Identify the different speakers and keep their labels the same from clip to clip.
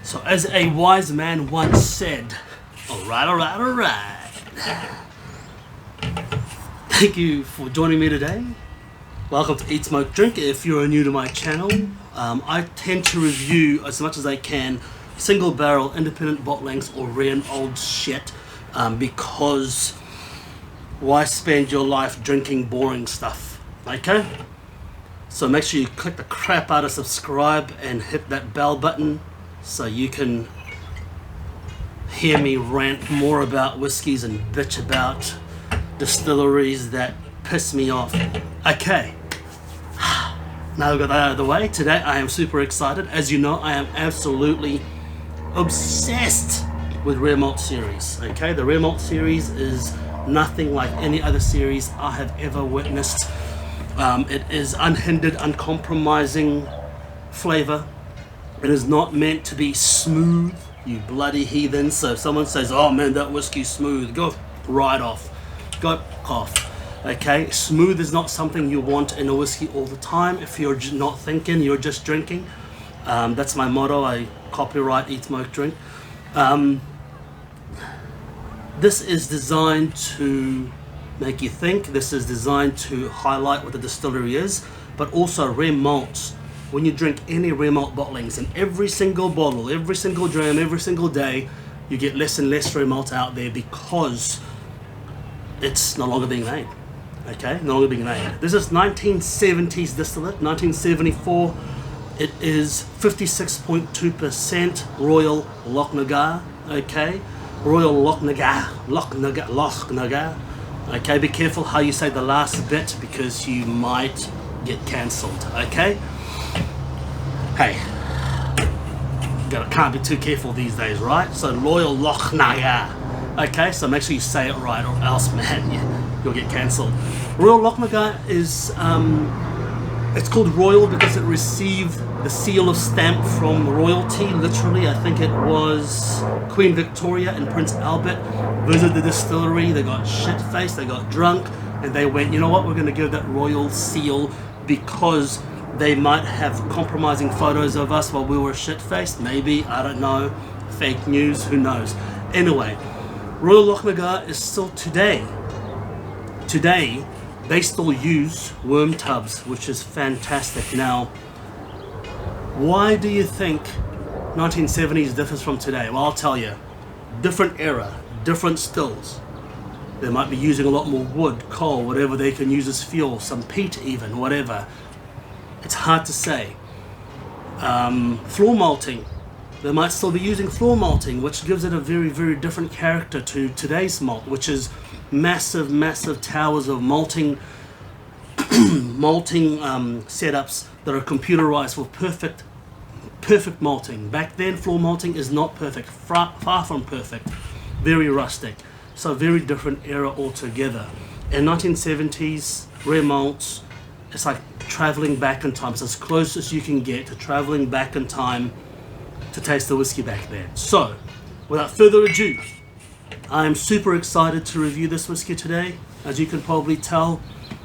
Speaker 1: So as a wise man once said, alright. Thank you for joining me today. Welcome to Eat, Smoke, Drink. If you're new to my channel, I tend to review as much as I can single barrel, independent bottlings or rare and old shit, because why spend your life drinking boring stuff, okay? So make sure you click the crap out of subscribe and hit that bell button so you can hear me rant more about whiskies and bitch about distilleries that piss me off. Okay, now we've got that out of the way. Today I am super excited. As you know, I am absolutely obsessed with Rare Malt series. Okay, the Rare Malt series is nothing like any other series I have ever witnessed. It is unhindered, uncompromising flavor. It is not meant to be smooth, you bloody heathens. So if someone says, oh man, that whiskey's smooth, go right off. Go off. Okay, smooth is not something you want in a whiskey all the time. If you're not thinking, you're just drinking. That's my motto. I copyright Eat, Smoke, Drink. This is designed to make you think. This is designed to highlight what the distillery is, but also rare malts. When you drink any rare malt bottlings, in every single bottle, every single dram, every single day, you get less and less rare malt out there because it's no longer being made. Okay, no longer being made. This is 1970s distillate, 1974. It is 56.2% Royal Lochnagar. Okay, Royal Lochnagar. Okay, be careful how you say the last bit because you might get cancelled. Okay. Hey, can't be too careful these days, right? So Royal Lochnagar. Okay, so make sure you say it right, or else, man, you'll get cancelled. Royal Lochnagar is it's called Royal because it received the seal of stamp from royalty. Literally, I think it was Queen Victoria and Prince Albert visited the distillery. They got shit-faced, they got drunk, and they went, you know what, we're going to give that royal seal because they might have compromising photos of us while we were shit-faced. Maybe, I don't know. Fake news, who knows. Anyway, Royal Lochnagar is still today. Today, they still use worm tubs, which is fantastic. Now, why do you think 1970s differs from today? Well, I'll tell you. Different era, different stills. They might be using a lot more wood, coal, whatever they can use as fuel, some peat even, whatever. It's hard to say. Floor malting. They might still be using floor malting, which gives it a very, very different character to today's malt, which is massive, massive towers of malting setups that are computerized for perfect malting. Back then, floor malting is not perfect, far from perfect, very rustic. So very different era altogether. In 1970s, rare malts, it's like traveling back in time. It's as close as you can get to traveling back in time to taste the whiskey back then. So, without further ado, I am super excited to review this whiskey today. As you can probably tell,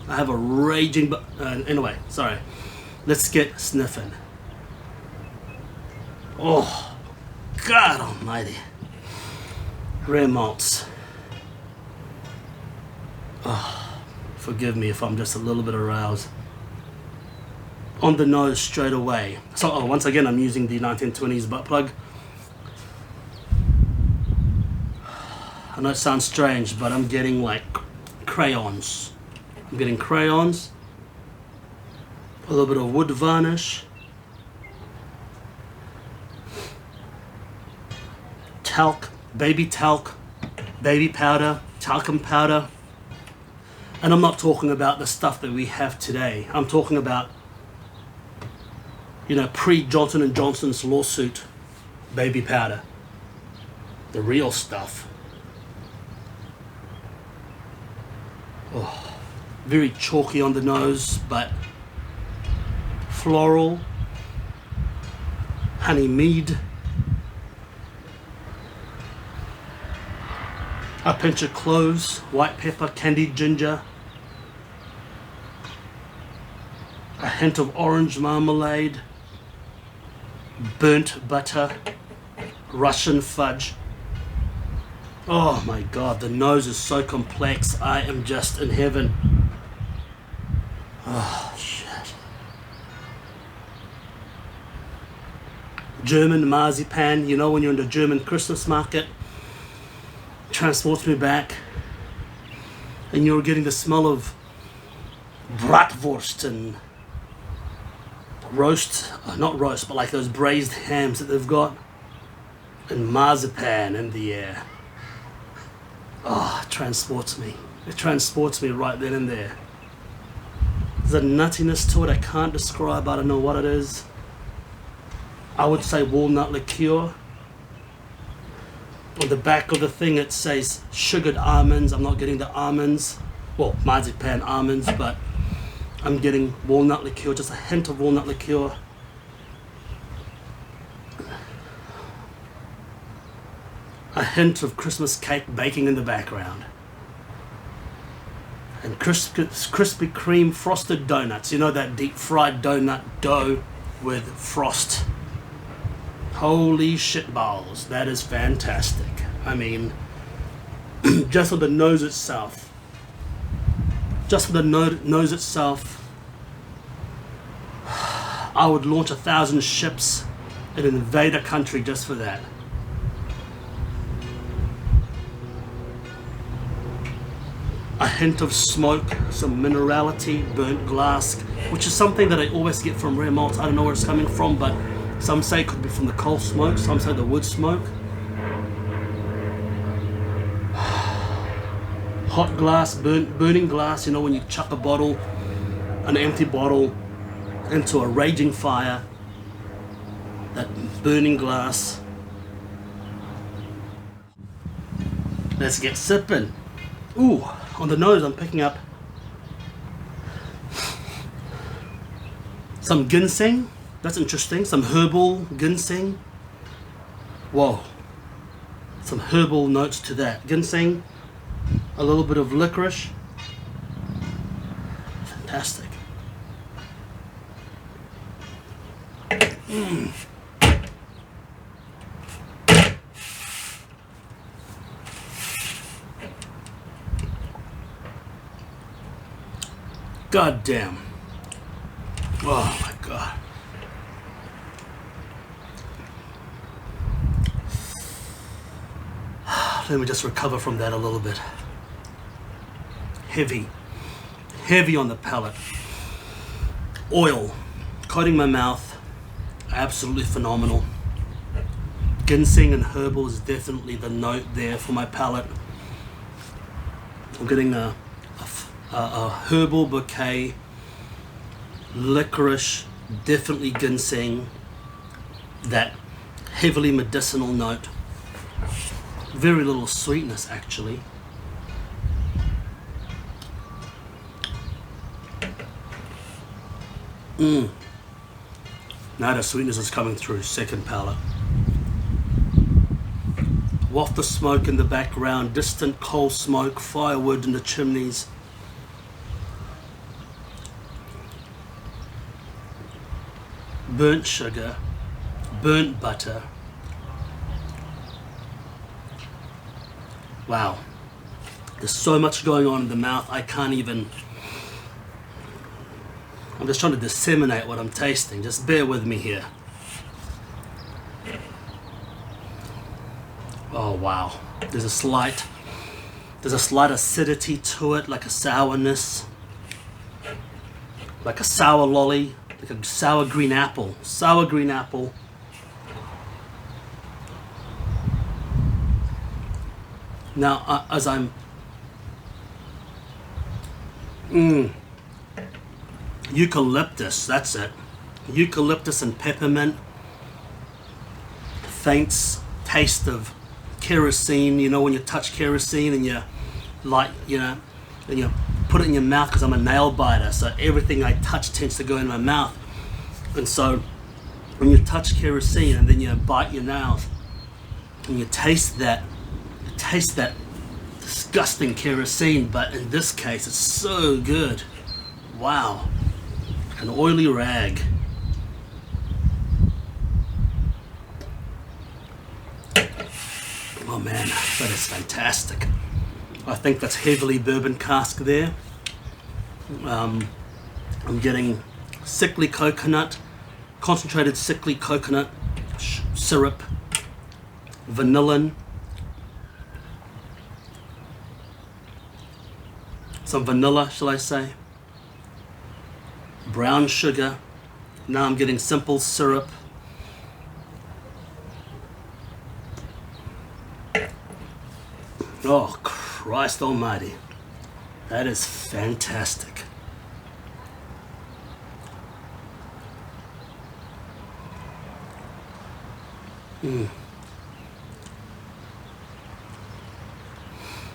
Speaker 1: I have a raging... anyway, sorry. Let's get sniffing. Oh, God almighty. Rare malts. Oh, forgive me if I'm just a little bit aroused. On the nose straight away. So once again, I'm using the 1920s butt plug. I know it sounds strange, but I'm getting like crayons. I'm getting crayons, a little bit of wood varnish, talc, baby powder, talcum powder. And I'm not talking about the stuff that we have today. I'm talking about, you know, pre-Johnson & Johnson's lawsuit baby powder. The real stuff. Oh, very chalky on the nose, but floral, honey mead, a pinch of cloves, white pepper, candied ginger, a hint of orange marmalade, burnt butter, Russian fudge. Oh my god, the nose is so complex. I am just in heaven. Oh shit. German marzipan, you know, when you're in the German Christmas market, transports me back, and you're getting the smell of bratwurst and roast, not roast, but like those braised hams that they've got, and marzipan in the air. Oh, it transports me. It transports me right then and there. There's a nuttiness to it I can't describe. I don't know what it is. I would say walnut liqueur. On the back of the thing it says sugared almonds. I'm not getting the almonds. Well, marzipan almonds, but I'm getting walnut liqueur, just a hint of walnut liqueur. A hint of Christmas cake baking in the background. And Krispy Kreme frosted donuts. You know, that deep fried donut dough with frost. Holy shit balls. That is fantastic. I mean, just on the nose itself. Just on the nose itself, I would launch 1,000 ships and invade a country just for that. A hint of smoke, some minerality, burnt glass, which is something that I always get from rare malts. I don't know where it's coming from, but some say it could be from the coal smoke, some say the wood smoke. Hot glass, burning glass, you know, when you chuck a bottle, an empty bottle, into a raging fire, that burning glass. Let's get sipping. Ooh. On the nose, I'm picking up some ginseng. That's interesting. Some herbal ginseng. Whoa. Some herbal notes to that. Ginseng. A little bit of licorice. Fantastic. God damn. Oh my god. Let me just recover from that a little bit. Heavy. Heavy on the palate. Oil. Coating my mouth. Absolutely phenomenal. Ginseng and herbal is definitely the note there for my palate. I'm getting a herbal bouquet, licorice, definitely ginseng, that heavily medicinal note. Very little sweetness actually. Now the sweetness is coming through, second palate. Waft the smoke in the background, distant coal smoke, firewood in the chimneys. Burnt sugar, burnt butter. Wow. There's so much going on in the mouth, I can't even... I'm just trying to disseminate what I'm tasting. Just bear with me here. Oh wow. There's a slight acidity to it, like a sourness. Like a sour lolly. Like a sour green apple. Sour green apple. Now, as I'm... Eucalyptus, that's it. Eucalyptus and peppermint. Faint taste of kerosene. You know when you touch kerosene and you light, you know, and you put it in your mouth, because I'm a nail biter, so everything I touch tends to go in my mouth. And so when you touch kerosene and then you bite your nails and you taste that disgusting kerosene, but in this case it's so good. Wow. An oily rag. Oh man, that is fantastic. I think that's heavily bourbon cask there. I'm getting sickly coconut, concentrated sickly coconut syrup, vanillin, some vanilla, shall I say, brown sugar. Now I'm getting simple syrup. Oh, Christ almighty. That is fantastic.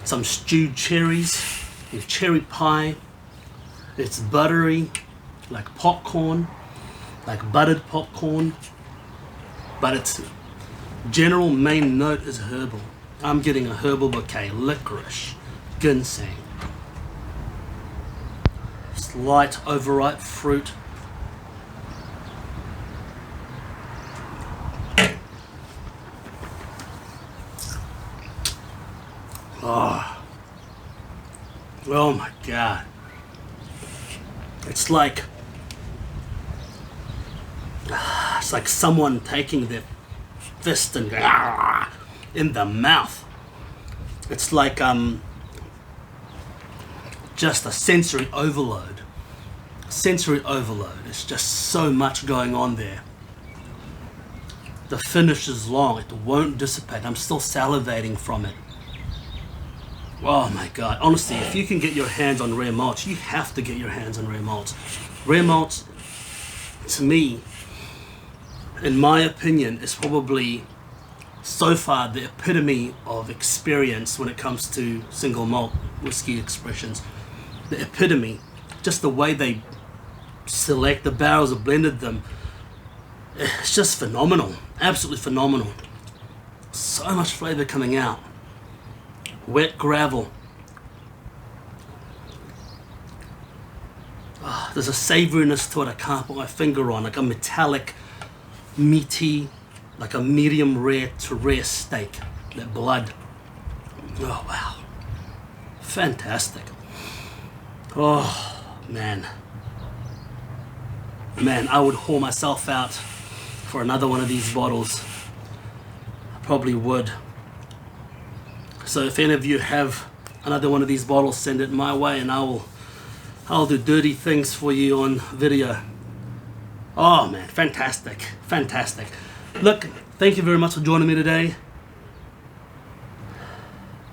Speaker 1: Some stewed cherries with cherry pie. It's buttery, like popcorn, like buttered popcorn, but its general main note is herbal. I'm getting a herbal bouquet, licorice, ginseng, slight overripe fruit. Oh my God. It's like someone taking their fist and in the mouth. It's like just a sensory overload. Sensory overload. It's just so much going on there. The finish is long. It won't dissipate. I'm still salivating from it. Oh my God. Honestly, if you can get your hands on rare malts, you have to get your hands on rare malts. Rare malts, to me, in my opinion, is probably so far the epitome of experience when it comes to single malt whiskey expressions. The epitome, just the way they select the barrels or blended them, it's just phenomenal. Absolutely phenomenal. So much flavor coming out. Wet gravel. There's a savouriness to it I can't put my finger on, like a metallic, meaty, like a medium rare to rare steak. That blood. Oh wow. Fantastic. Oh man. Man, I would haul myself out for another one of these bottles. I probably would. So if any of you have another one of these bottles, send it my way and I'll do dirty things for you on video. Oh man, fantastic, fantastic. Look, thank you very much for joining me today.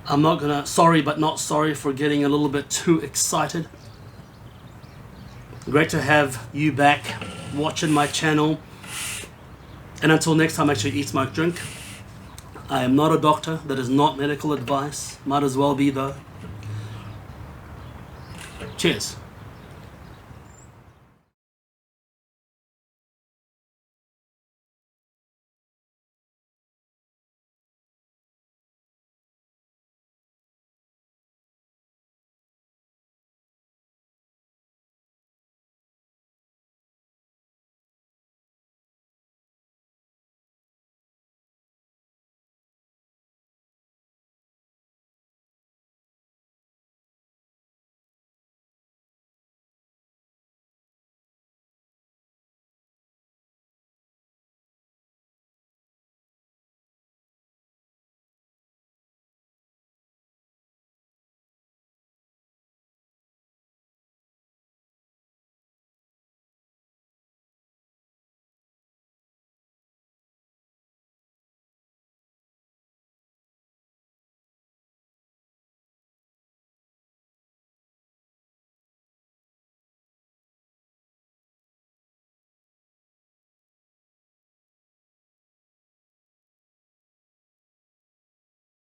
Speaker 1: I'm not gonna, sorry but not sorry for getting a little bit too excited. Great to have you back watching my channel. And until next time, actually eat, smoke, drink. I am not a doctor. That is not medical advice. Might as well be though. Cheers.